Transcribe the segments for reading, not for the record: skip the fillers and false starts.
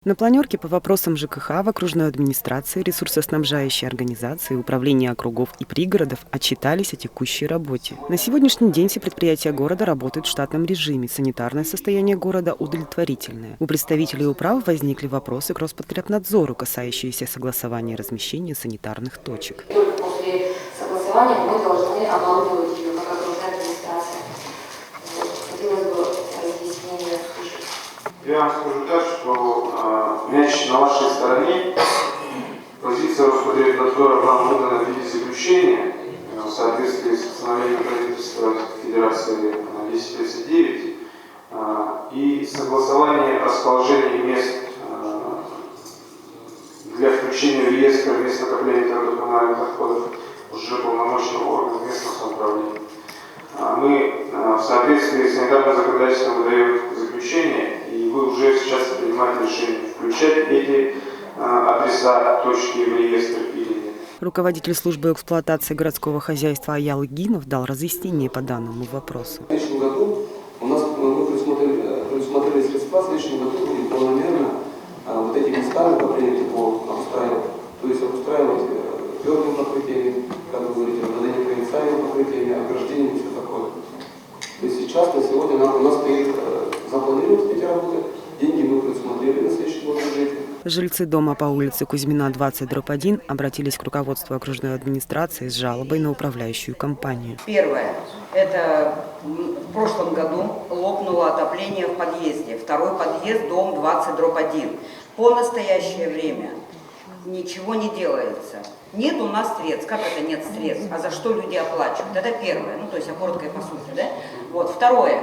На планерке по вопросам ЖКХ в окружной администрации, ресурсоснабжающей организации, управления округов и пригородов отчитались о текущей работе. На сегодняшний день все предприятия города работают в штатном режиме. Санитарное состояние города удовлетворительное. У представителей управ возникли вопросы к Роспотребнадзору, касающиеся согласования и размещения санитарных точек. Только после согласования мы должны оборудовать ее как окружная администрация. Хотелось бы разъяснение услышать. Я вам скажу так, что мяч на вашей стороне. Позиция Роспотребнадзора вам выдана в виде заключения в соответствии с постановлением правительства Федерации 1039 и согласование расположения мест для включения в реестр мест накопления твердых коммунальных отходов уже полномочного органа местного самоуправления. Мы в соответствии с санитарным законодательством выдаем заключение, и вы уже сейчас принимаете решение, включать эти адреса, точки в реестр или нет. Руководитель службы эксплуатации городского хозяйства Аялыгинов дал разъяснение по данному вопросу. В следующем году у нас мы предусмотрели средства, в следующем году будем полномерно вот эти места накопления тепло обустраивать. То есть обустраивать твердым покрытием, как вы говорите, водонепроницаемым покрытием, ограждением и все такое. То есть сейчас, на сегодня у нас стоит запланировать эти работы, деньги мы предусмотрели на следующий год в бюджете. Жильцы дома по улице Кузьмина, 20/1 обратились к руководству окружной администрации с жалобой на управляющую компанию. Первое. Это в прошлом году лопнуло отопление в подъезде. Второй подъезд, дом 20/1. По настоящее время ничего не делается. Нет у нас средств. Как это нет средств? А за что люди оплачивают? Это первое. Ну, то есть, коротко и по сути, да? Вот. Второе.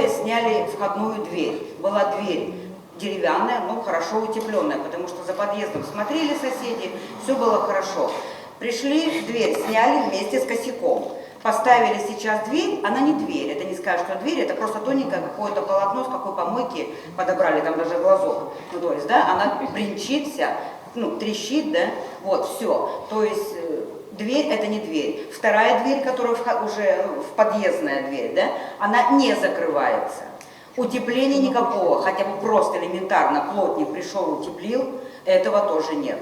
Сняли входную дверь. Была дверь деревянная, но хорошо утепленная, потому что за подъездом смотрели соседи, все было хорошо. Пришли, дверь сняли вместе с косяком. Поставили сейчас дверь, она не дверь, это не скажешь, что дверь, это просто тоненькое какое-то полотно, с какой помойки подобрали, там даже глазок. Ну, то есть, да, она бренчит вся, трещит, да, вот, все. То есть, дверь это не дверь. Вторая дверь, которая уже в подъездная дверь, да, она не закрывается. Утепления никакого, хотя бы просто элементарно плотник пришел, утеплил, этого тоже нет.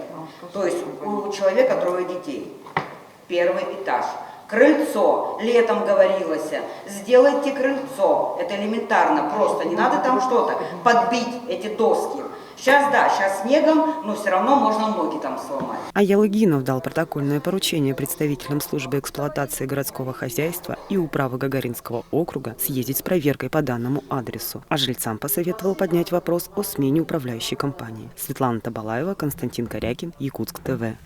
То есть у человека 3 детей. Первый этаж. Крыльцо. Летом говорилось, сделайте крыльцо. Это элементарно, просто не надо там что-то подбить эти доски. Сейчас снегом, но все равно можно ноги там сломать. Аялыгинов дал протокольное поручение представителям службы эксплуатации городского хозяйства и управы Гагаринского округа съездить с проверкой по данному адресу. А жильцам посоветовал поднять вопрос о смене управляющей компании. Светлана Табалаева, Константин Корякин, Якутск ТВ.